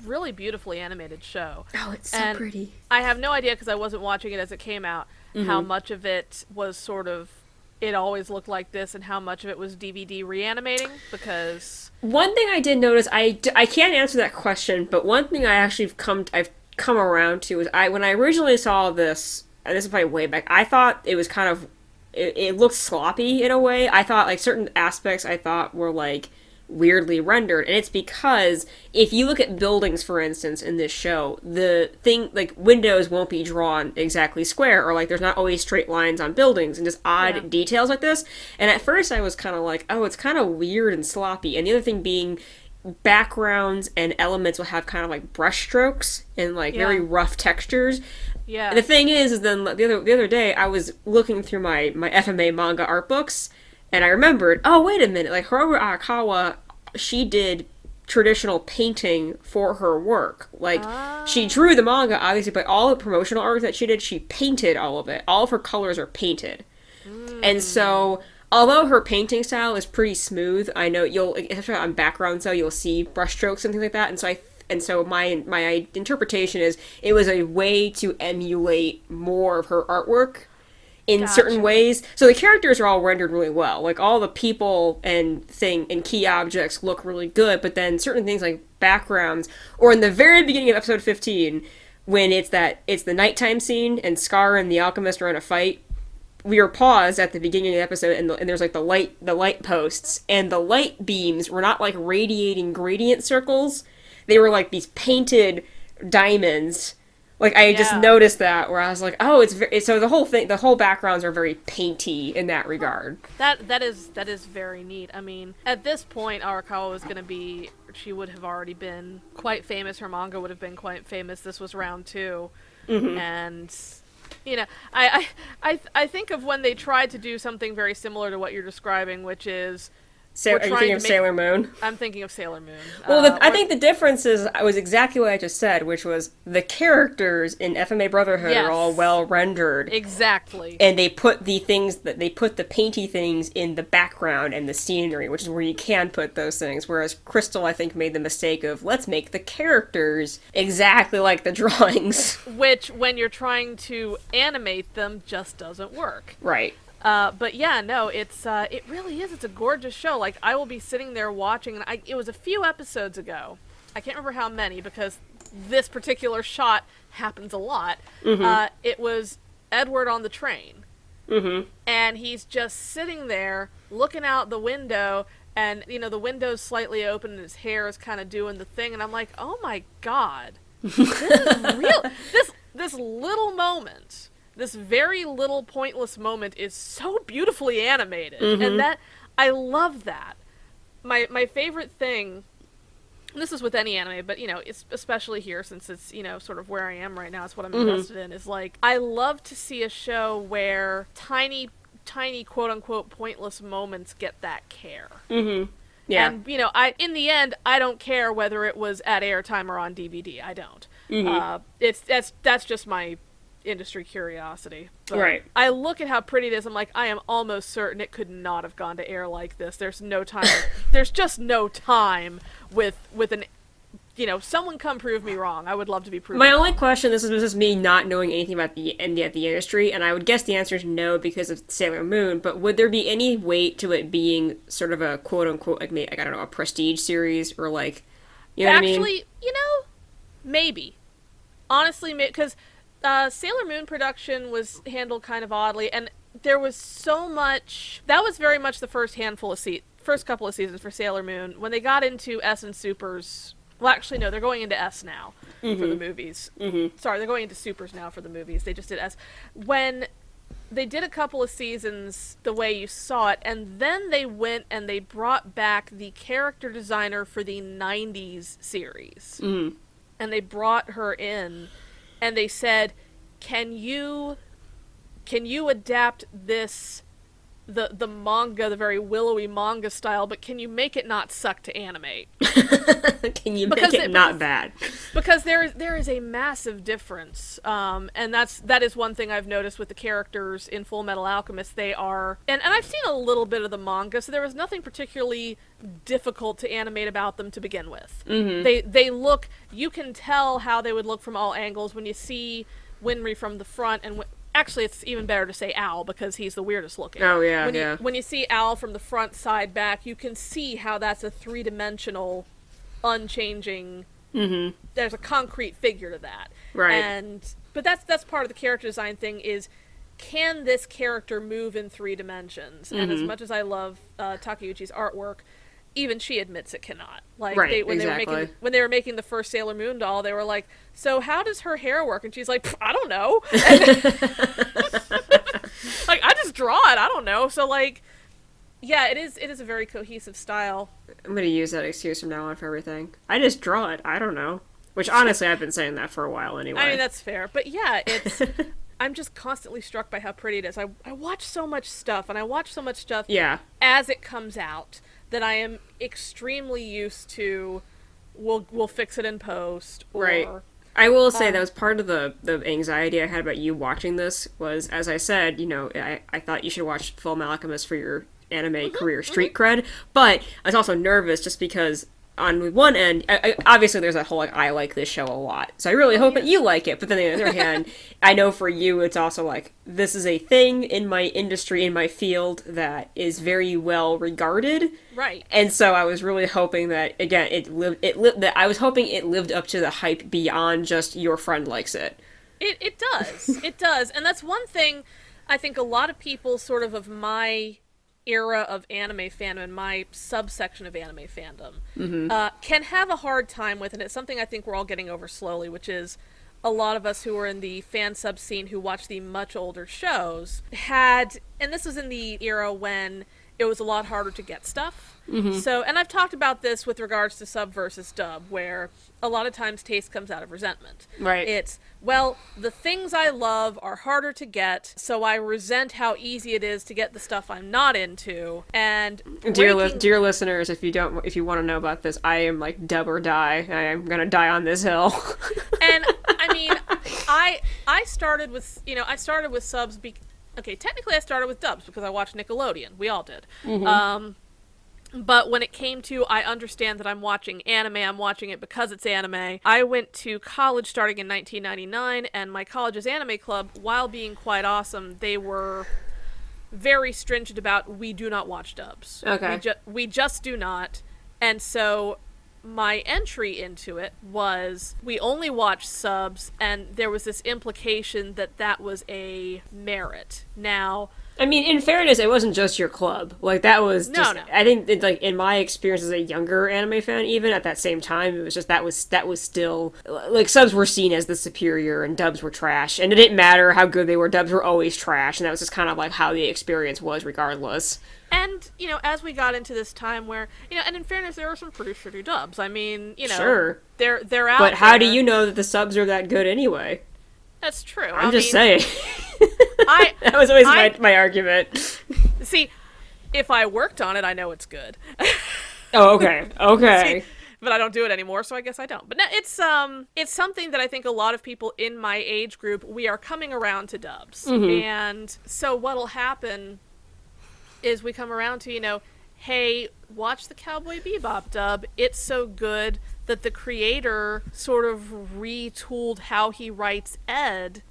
really beautifully animated show. Oh, it's so pretty. I have no idea, because I wasn't watching it as it came out, how much of it was sort of, it always looked like this, and how much of it was DVD reanimating, because... One thing I did notice, I can't answer that question, but one thing I've come around to is, when I originally saw this, and this is probably way back, I thought it was kind of, it looked sloppy in a way. I thought, like, certain aspects I thought were, like, weirdly rendered, and it's because if you look at buildings, for instance, in this show, the thing, like, windows won't be drawn exactly square, or like there's not always straight lines on buildings, and just odd details like this. And at first I was kind of like, oh, it's kind of weird and sloppy. And the other thing being, backgrounds and elements will have kind of like brush strokes and like very rough textures. Yeah. And the thing is then the other day I was looking through my FMA manga art books, and I remembered, oh, wait a minute, like, Haruo Arakawa, she did traditional painting for her work. Like, she drew the manga, obviously, but all the promotional art that she did, she painted all of it. All of her colors are painted. And so, although her painting style is pretty smooth, I know especially on backgrounds, though, you'll see brushstrokes and things like that, and so my interpretation is, it was a way to emulate more of her artwork in certain ways. So the characters are all rendered really well. Like, all the people and key objects look really good, but then certain things like backgrounds, or in the very beginning of episode 15, when it's the nighttime scene and Scar and the alchemist are in a fight, we were paused at the beginning of the episode, and there's like the light posts, and the light beams were not like radiating gradient circles. They were like these painted diamonds. Like, I just noticed that, where I was like, oh, so the whole backgrounds are very painty in that regard. That is very neat. I mean, at this point, Arakawa was going to be, she would have already been quite famous. Her manga would have been quite famous. This was round 2. And, you know, I think of when they tried to do something very similar to what you're describing, which is, Are you thinking of Sailor Moon? I'm thinking of Sailor Moon. Well, I think the difference was exactly what I just said, which was the characters in FMA Brotherhood are all well rendered. Exactly. And they put the painty things in the background and the scenery, which is where you can put those things. Whereas Crystal, I think, made the mistake of, let's make the characters exactly like the drawings. Which, when you're trying to animate them, just doesn't work. Right. But yeah, no, it really is. It's a gorgeous show. Like, I will be sitting there watching, and it was a few episodes ago. I can't remember how many, because this particular shot happens a lot. It was Edward on the train. And he's just sitting there, looking out the window, and, you know, the window's slightly open, and his hair is kind of doing the thing, and I'm like, oh my god. This is real. This little moment... This very little pointless moment is so beautifully animated, and that I love that. My favorite thing, and this is with any anime, but, you know, it's especially here since it's, you know, sort of where I am right now, it's what I'm invested in, is like, I love to see a show where tiny quote unquote pointless moments get that care. Yeah. And, you know, in the end, I don't care whether it was at airtime or on DVD. I don't. That's just my industry curiosity. But right. I look at how pretty it is. I'm like, I am almost certain it could not have gone to air like this. There's no time. There's just no time with an someone come prove me wrong. I would love to be proven My wrong. only question, this is me not knowing anything about the industry, and I would guess the answer is no because of Sailor Moon, but would there be any weight to it being sort of a quote-unquote, like, I don't know, a prestige series, or like, you know what I mean? Actually, maybe. Honestly, because Sailor Moon production was handled kind of oddly, and there was so much... That was very much the first couple of seasons for Sailor Moon. When they got into S and Supers... Well, actually, no, they're going into S now for the movies. Mm-hmm. Sorry, they're going into Supers now for the movies. They just did S. When they did a couple of seasons the way you saw it, and then they went and they brought back the character designer for the 90s series. Mm-hmm. And they brought her in, and they said, can you adapt this... The manga, the very willowy manga style, but can you make it not suck to animate? Can you make it not bad? Because there is a massive difference, and that is one thing I've noticed with the characters in Fullmetal Alchemist. They are, and I've seen a little bit of the manga, so there was nothing particularly difficult to animate about them to begin with. Mm-hmm. They look, you can tell how they would look from all angles when you see Winry from the front, and actually, it's even better to say Al, because he's the weirdest looking. Oh, yeah, when you see Al from the front, side, back, you can see how that's a three-dimensional, unchanging... Mm-hmm. There's a concrete figure to that. Right. But that's part of the character design thing is, can this character move in 3 dimensions? Mm-hmm. And as much as I love Takeuchi's artwork, even she admits it cannot. Like, right, when they were making the first Sailor Moon doll, they were like, so how does her hair work? And she's like, I don't know. Like, I just draw it. I don't know. So, like, yeah, it is a very cohesive style. I'm going to use that excuse from now on for everything. I just draw it. I don't know. Which, honestly, I've been saying that for a while anyway. I mean, that's fair. But, yeah, I'm just constantly struck by how pretty it is. I watch so much stuff, and I watch so much stuff as it comes out, that I am extremely used to, we'll fix it in post. Or, right. I will say that was part of the anxiety I had about you watching this was, as I said, I thought you should watch Fullmetal Alchemist for your anime career street cred, but I was also nervous just because on one end, obviously there's that whole, like, I like this show a lot, so I really hope that you like it, but then on the other hand, I know for you it's also like, this is a thing in my industry, in my field, that is very well regarded. Right. And so I was really hoping that, again, I was hoping it lived up to the hype beyond just your friend likes it. It does. It does. And that's one thing I think a lot of people sort of my era of anime fandom and my subsection of anime fandom can have a hard time with, and it's something I think we're all getting over slowly, which is a lot of us who are in the fan sub scene who watch the much older shows had, and this was in the era when it was a lot harder to get stuff. Mm-hmm. So, and I've talked about this with regards to sub versus dub, where a lot of times taste comes out of resentment. Right. It's, well, the things I love are harder to get, so I resent how easy it is to get the stuff I'm not into. And dear listeners, if you want to know about this, I am like dub or die. I am gonna die on this hill. And I mean, I started with subs. Okay, technically I started with dubs because I watched Nickelodeon. We all did. Mm-hmm. But when it came to, I understand that I'm watching anime, I'm watching it because it's anime. I went to college starting in 1999, and my college's anime club, while being quite awesome, they were very stringent about, we do not watch dubs. Okay. We just do not. And so my entry into it was, we only watch subs, and there was this implication that was a merit. Now, I mean, in fairness, it wasn't just your club. Like, that was just... No. I think, like, in my experience as a younger anime fan, even at that same time, it was just, that was still... Like, subs were seen as the superior, and dubs were trash. And it didn't matter how good they were, dubs were always trash, and that was just kind of, like, how the experience was, regardless. And, as we got into this time where... and in fairness, there were some pretty shitty dubs. I mean, Sure. They're out But how do you know that the subs are that good anyway? That's true. I'm just saying. That was always my argument. See, if I worked on it, I know it's good. Oh, okay. Okay. See, but I don't do it anymore, so I guess I don't. But no, it's something that I think a lot of people in my age group, we are coming around to dubs. Mm-hmm. And so what'll happen is we come around to, hey, watch the Cowboy Bebop dub. It's so good that the creator sort of retooled how he writes Ed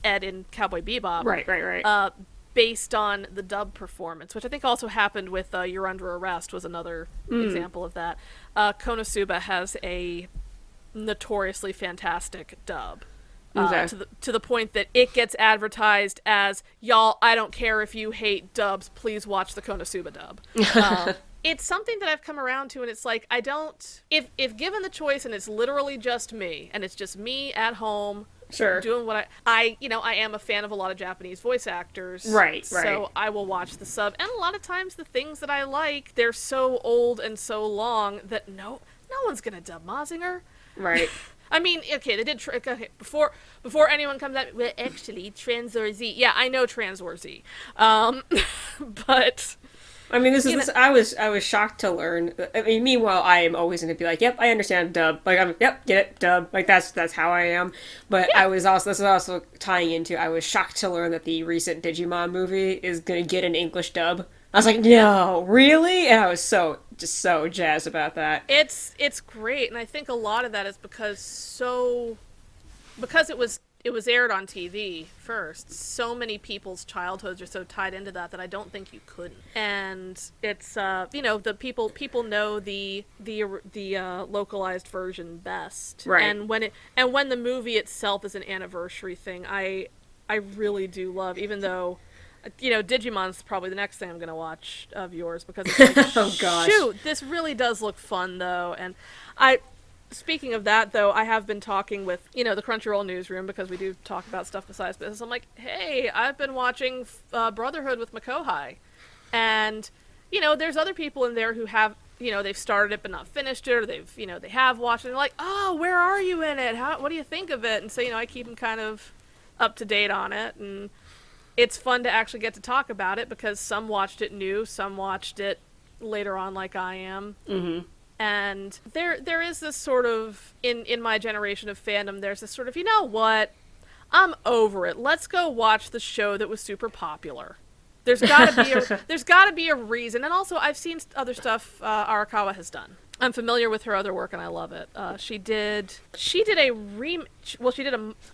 in Cowboy Bebop. Right. Based on the dub performance, which I think also happened with You're Under Arrest was another example of that. Konosuba has a notoriously fantastic dub. Okay. To the point that it gets advertised as, y'all, I don't care if you hate dubs, please watch the Konosuba dub. It's something that I've come around to, and it's like, I don't... If given the choice and it's literally just me, and it's just me at home... Sure. Doing what I am a fan of a lot of Japanese voice actors. Right. So I will watch the sub. And a lot of times the things that I like, they're so old and so long that no one's going to dub Mazinger. Right. I mean, okay, they did... before anyone comes at me, well, actually, Transor Z. Yeah, I know Transor Z. But... I mean, I was shocked to learn. I mean, meanwhile, I am always going to be like, "Yep, I understand dub." Like, "Yep, get it, dub." Like, that's how I am. But yeah. this is also tying into. I was shocked to learn that the recent Digimon movie is going to get an English dub. I was like, "No, really?" And I was so jazzed about that. It's great, and I think a lot of that is because it was aired on TV first. So many people's childhoods are so tied into that I don't think you couldn't. And it's the people know the localized version best. Right. And when the movie itself is an anniversary thing, I really do love, even though Digimon's probably the next thing I'm going to watch of yours, because it's like, oh gosh, shoot, this really does look fun though. And speaking of that, though, I have been talking with, the Crunchyroll newsroom, because we do talk about stuff besides business. I'm like, hey, I've been watching Brotherhood with Makohai. And, there's other people in there who have, they've started it but not finished it, or they've, they have watched it. And they're like, oh, where are you in it? What do you think of it? And so, I keep them kind of up to date on it. And it's fun to actually get to talk about it, because some watched it new, some watched it later on like I am. Mm-hmm. And there is this sort of, in my generation of fandom, there's this sort of, you know what, I'm over it. Let's go watch the show that was super popular. There's gotta be a reason. And also, I've seen other stuff Arakawa has done. I'm familiar with her other work, and I love it. She did a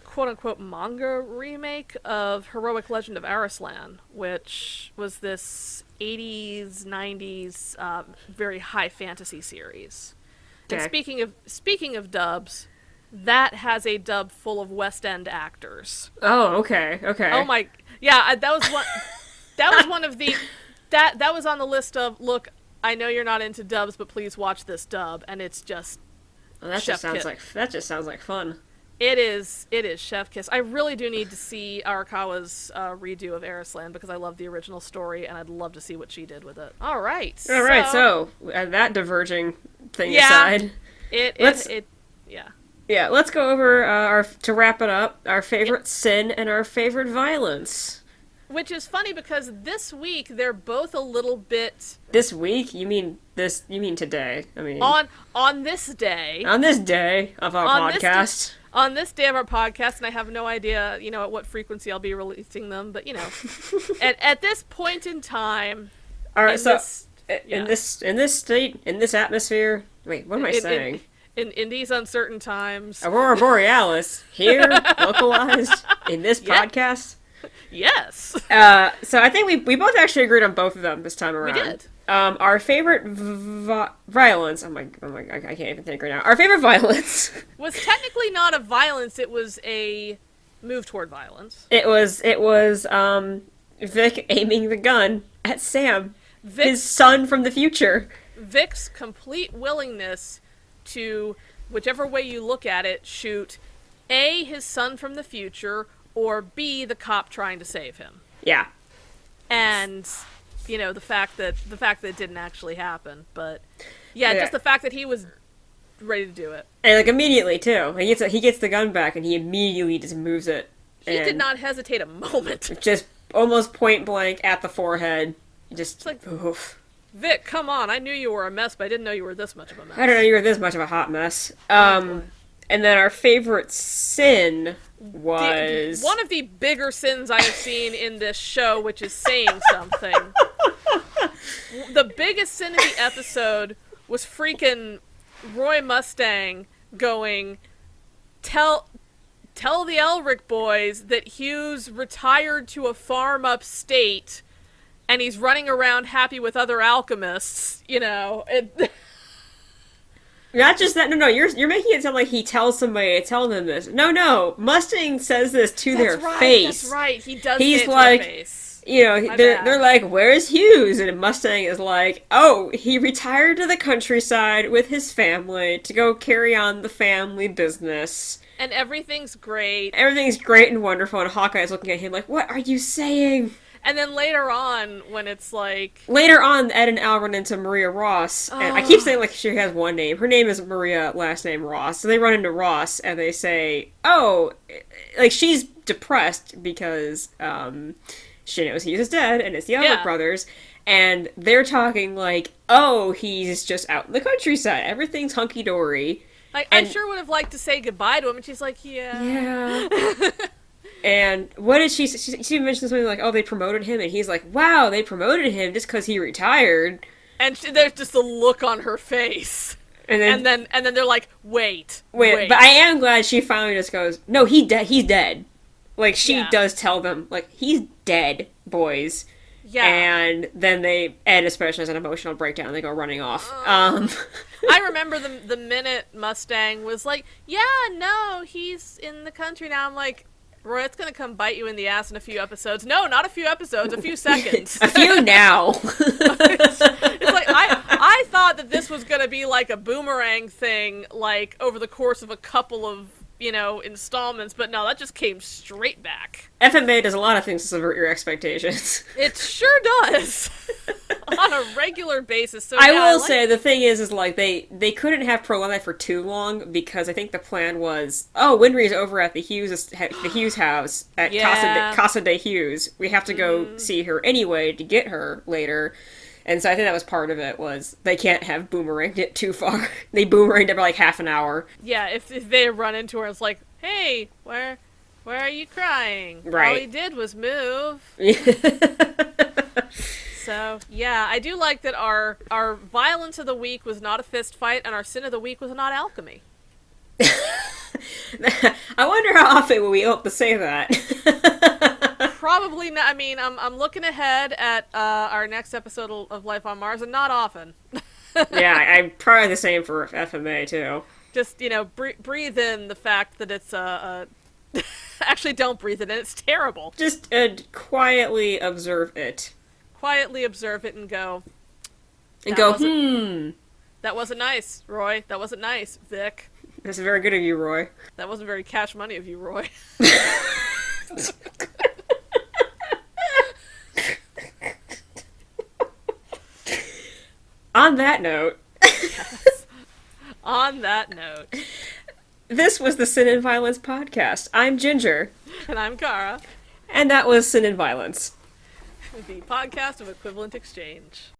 quote-unquote manga remake of Heroic Legend of Arislan, which was this 80s, 90s, very high fantasy series. Okay. And speaking of dubs, that has a dub full of West End actors. Oh, okay. Oh my, yeah, that was one. That was one of the. That was on the list of, look, I know you're not into dubs, but please watch this dub, and it's just. Oh, that just sounds like fun. It is chef kiss. I really do need to see Arakawa's redo of Arislan, because I love the original story, and I'd love to see what she did with it. All right. So that diverging thing aside, let's go over to wrap it up, our favorite sin and our favorite violence. Which is funny, because this week they're both a little bit. This week? You mean today? I mean on this day. On this day of our podcast. On this day of our podcast, and I have no idea, at what frequency I'll be releasing them, but at this point in time. All right. In this state, in this atmosphere. Wait, what am I saying? In these uncertain times. Aurora Borealis here, localized in this podcast. Yes. So I think we both actually agreed on both of them this time around. We did. Our favorite violence. Oh my! I can't even think right now. Our favorite violence was technically not a violence. It was a move toward violence. It was Vic aiming the gun at Sam, his son from the future. Vic's complete willingness to, whichever way you look at it, shoot A, his son from the future, or B, the cop trying to save him. Yeah. And the fact that it didn't actually happen, but just the fact that he was ready to do it. And immediately too. He gets the gun back and he immediately just moves it. He did not hesitate a moment. Just almost point blank at the forehead. Just like, oof. Vic, come on! I knew you were a mess, but I didn't know you were this much of a mess. I didn't know you were this much of a hot mess. And then our favorite sin was one of the bigger sins I have seen in this show, which is saying something. The biggest sin of the episode was freaking Roy Mustang going, tell the Elric boys that Hugh's retired to a farm upstate and he's running around happy with other alchemists, you know. Not just that. No, you're making it sound like he tells somebody to tell them this. No. Mustang says this to their face. That's right. He does He's say it like, to their face. You know, My they're bad. like, "Where's Hughes?" And Mustang is like, "Oh, he retired to the countryside with his family to go carry on the family business. And everything's great. Everything's great and wonderful." And Hawkeye's looking at him like, "What are you saying?" And then later on, when it's like... Later on, Ed and Al run into Maria Ross. And I keep saying like she has one name. Her name is Maria, last name Ross. So they run into Ross and they say, "Oh, like she's depressed because she knows Hughes is dead and it's the other brothers." And they're talking like, "Oh, he's just out in the countryside. Everything's hunky-dory." Like, I sure would have liked to say goodbye to him, and she's like, yeah. And what did she mentioned something like, "Oh, they promoted him," and he's like, "Wow, they promoted him just because he retired." And there's just a look on her face. And then they're like, wait. But I am glad she finally just goes, "No, he's dead." Like, she does tell them, like, "He's dead, boys." Yeah. And then Ed especially has an emotional breakdown, and they go running off. I remember the minute Mustang was like, "Yeah, no, he's in the country now." I'm like, Roy, it's gonna come bite you in the ass in a few episodes. No, not a few episodes, a few seconds. A few now. It's like, I thought that this was gonna be like a boomerang thing, like, over the course of a couple of, you know, installments, but no, that just came straight back. FMA does a lot of things to subvert your expectations. It sure does. On a regular basis. So I will say, the thing is like, they couldn't have prolonged that for too long, because I think the plan was, Winry's over at the Hughes house, at Casa de Hughes. We have to go see her anyway to get her later. And so I think that was part of it, was they can't have boomeranged it too far. They boomeranged it for like half an hour. Yeah, if they run into her, it's like, "Hey, where are you crying?" Right. All he did was move. So, yeah, I do like that our violence of the week was not a fist fight, and our sin of the week was not alchemy. I wonder how often will we hope to say that. Probably not. I mean, I'm looking ahead at our next episode of Life on Mars, and not often. Yeah, I'm probably the same for FMA, too. Just, you know, breathe in the fact that it's actually, don't breathe it in. It's terrible. Just quietly observe it. Quietly observe it and go... And go, That wasn't nice, Roy. That wasn't nice, Vic. That's very good of you, Roy. That wasn't very cash money of you, Roy. On that note... Yes. On that note... This was the Sin and Violence podcast. I'm Ginger. And I'm Kara. And that was Sin and Violence. The podcast of Equivalent Exchange.